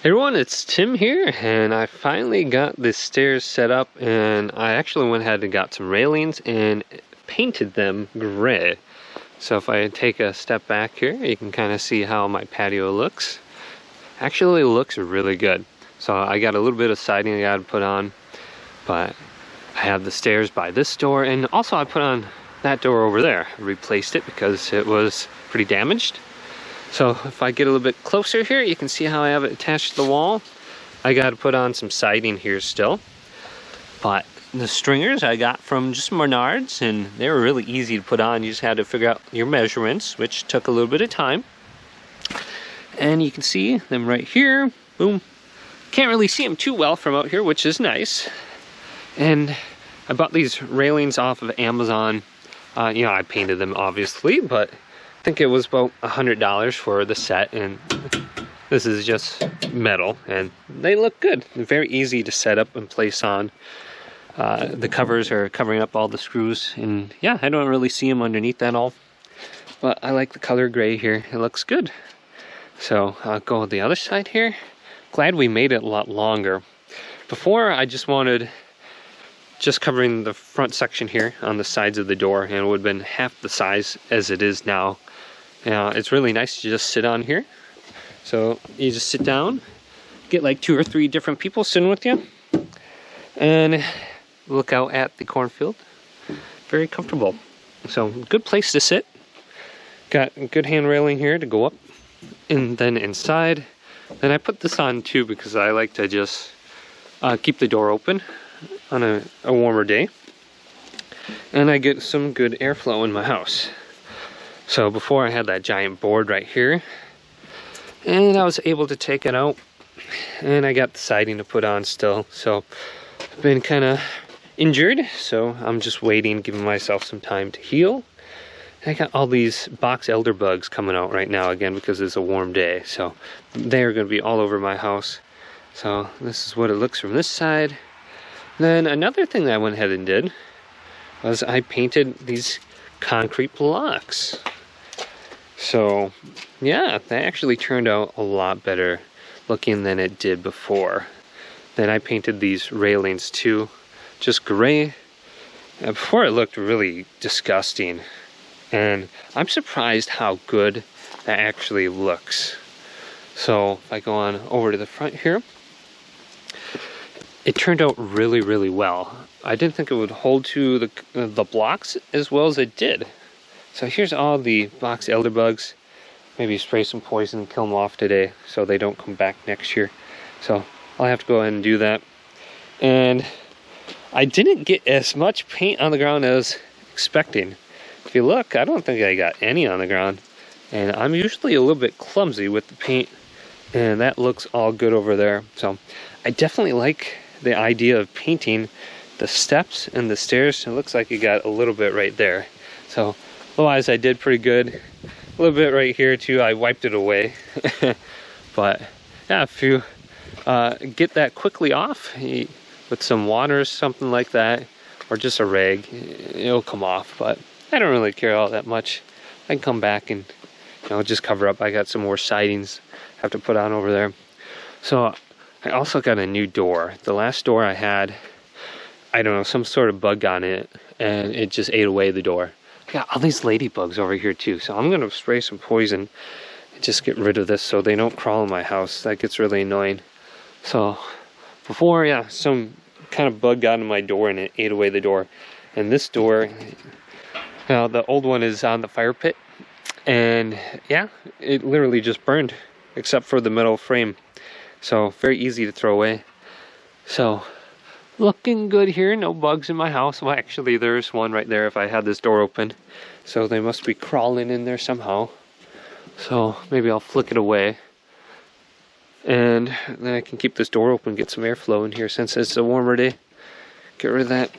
Hey everyone, it's Tim here, and I finally got the stairs set up, and I actually went ahead and got some railings and painted them gray. So if I take a step back here, you can kind of see how my patio looks. Actually looks really good. So I got a little bit of siding I got to put on, but I have the stairs by this door, and also I put on that door over there. I replaced it because it was pretty damaged. So if I get a little bit closer here, you can see how I have it attached to the wall. I got to put on some siding here still. But the stringers I got from just Menards, and they were really easy to put on. You just had to figure out your measurements, which took a little bit of time. And you can see them right here. Boom. Can't really see them too well from out here, which is nice. And I bought these railings off of Amazon. I painted them obviously, but I think it was about $100 for the set, and this is just metal, and they look good. They're very easy to set up and place on. The covers are covering up all the screws, and yeah, I don't really see them underneath that all, but I like the color gray here. It looks good. So I'll go with the other side here. Glad we made it a lot longer. Before, I just wanted just covering the front section here on the sides of the door, and it would have been half the size as it is now. It's really nice to just sit on here. So you just sit down, get like 2 or 3 different people sitting with you, and look out at the cornfield. Very comfortable. So good place to sit. Got a good hand railing here to go up, and then inside. And I put this on too because I like to just keep the door open on a warmer day, and I get some good airflow in my house. So before, I had that giant board right here, and I was able to take it out, and I got the siding to put on still. So I've been kind of injured, so I'm just waiting, giving myself some time to heal. I got all these box elder bugs coming out right now again because it's a warm day, so they're going to be all over my house. So this is what it looks from this side. Then another thing that I went ahead and did was I painted these concrete blocks. So yeah, that actually turned out a lot better looking than it did before. Then I painted these railings too, just gray. Before, it looked really disgusting, and I'm surprised how good that actually looks. So if I go on over to the front here, it turned out really, really well. I didn't think it would hold to the blocks as well as it did. So here's all the box elder bugs. Maybe spray some poison and kill them off today so they don't come back next year. So I'll have to go ahead and do that. And I didn't get as much paint on the ground as expecting. If you look, I don't think I got any on the ground. And I'm usually a little bit clumsy with the paint, and that looks all good over there. So I definitely like the idea of painting the steps and the stairs. It looks like you got a little bit right there. So otherwise, I did pretty good. A little bit right here too, I wiped it away. But yeah, if you get that quickly off with some water or something like that, or just a rag, it'll come off. But I don't really care all that much. I can come back and just cover up. I got some more sidings I have to put on over there. So I also got a new door. The last door I had, I don't know, some sort of bug on it, and it just ate away the door. I got all these ladybugs over here too, so I'm gonna spray some poison and just get rid of this so they don't crawl in my house. That gets really annoying. So before, yeah, some kind of bug got in my door and it ate away the door. And this door, the old one is on the fire pit, and yeah, it literally just burned except for the metal frame. So very easy to throw away. So looking good here, no bugs in my house. Well, actually there's one right there if I had this door open. So they must be crawling in there somehow. So maybe I'll flick it away. And then I can keep this door open, get some airflow in here since it's a warmer day. Get rid of that.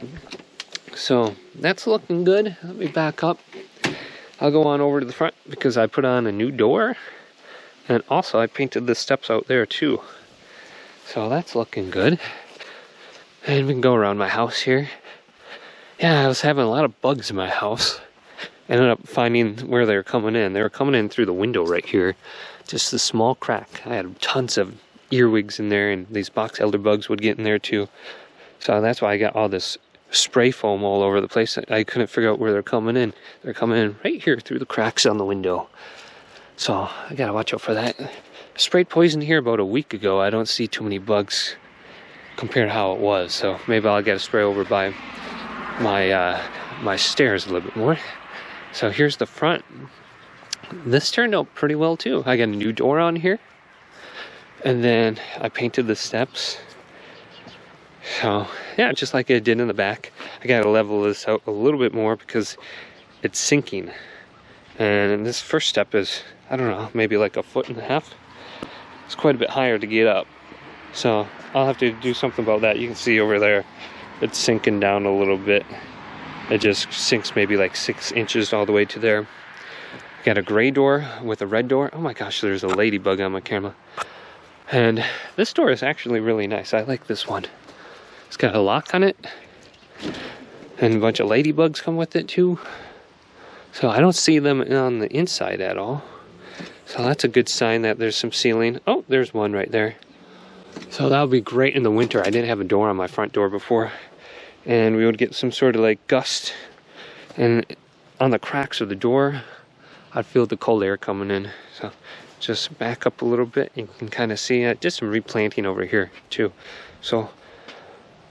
So that's looking good. Let me back up. I'll go on over to the front because I put on a new door. And also I painted the steps out there too. So that's looking good. And we can go around my house here. Yeah, I was having a lot of bugs in my house. Ended up finding where they were coming in. They were coming in through the window right here. Just a small crack. I had tons of earwigs in there, and these box elder bugs would get in there too. So that's why I got all this spray foam all over the place. I couldn't figure out where they're coming in. They're coming in right here through the cracks on the window. So I gotta watch out for that. I sprayed poison here about a week ago. I don't see too many bugs compared to how it was. So maybe I'll get a spray over by my stairs a little bit more. So here's the front. This turned out pretty well too. I got a new door on here. And then I painted the steps. So yeah, just like I did in the back. I gotta level this out a little bit more because it's sinking. And this first step is, I don't know, maybe like 1.5 feet. It's quite a bit higher to get up. So I'll have to do something about that. You can see over there, it's sinking down a little bit. It just sinks maybe like 6 inches all the way to there. Got a gray door with a red door. Oh my gosh, there's a ladybug on my camera. And this door is actually really nice. I like this one. It's got a lock on it. And a bunch of ladybugs come with it too. So I don't see them on the inside at all. So that's a good sign that there's some ceiling. Oh, there's one right there. So that would be great in the winter. I didn't have a door on my front door before. And we would get some sort of like gust. And on the cracks of the door, I'd feel the cold air coming in. So just back up a little bit. You can kind of see just some replanting over here too. So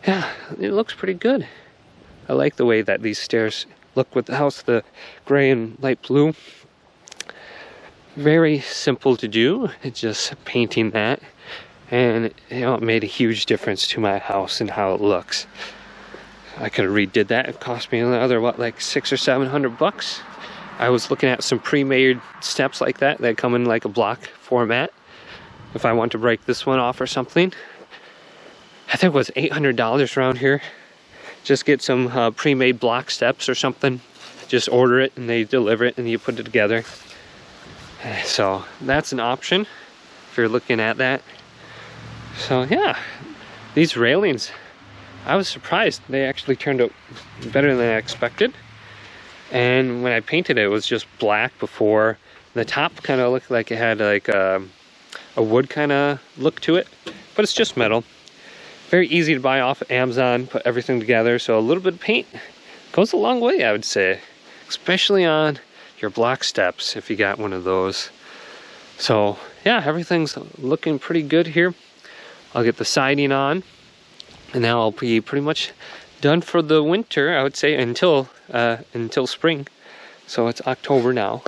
yeah, it looks pretty good. I like the way that these stairs look with the house, the gray and light blue. Very simple to do. It's just painting that. And you know, it made a huge difference to my house and how it looks. I could have redid that. It cost me another, what, like $600 or $700. I was looking at some pre-made steps like that come in like a block format. If I want to break this one off or something. I think it was $800 around here. Just get some pre-made block steps or something. Just order it and they deliver it and you put it together. So that's an option if you're looking at that. So yeah, these railings, I was surprised. They actually turned out better than I expected. And when I painted it, it was just black before. The top kind of looked like it had like a wood kind of look to it, but it's just metal. Very easy to buy off Amazon, put everything together. So a little bit of paint goes a long way, I would say, especially on your block steps if you got one of those. So yeah, everything's looking pretty good here. I'll get the siding on, and now I'll be pretty much done for the winter, I would say, until spring. So it's October now.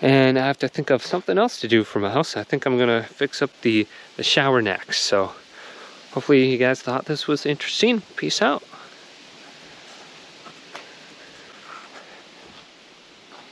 And I have to think of something else to do for my house. I think I'm gonna fix up the shower next. So hopefully you guys thought this was interesting. Peace out.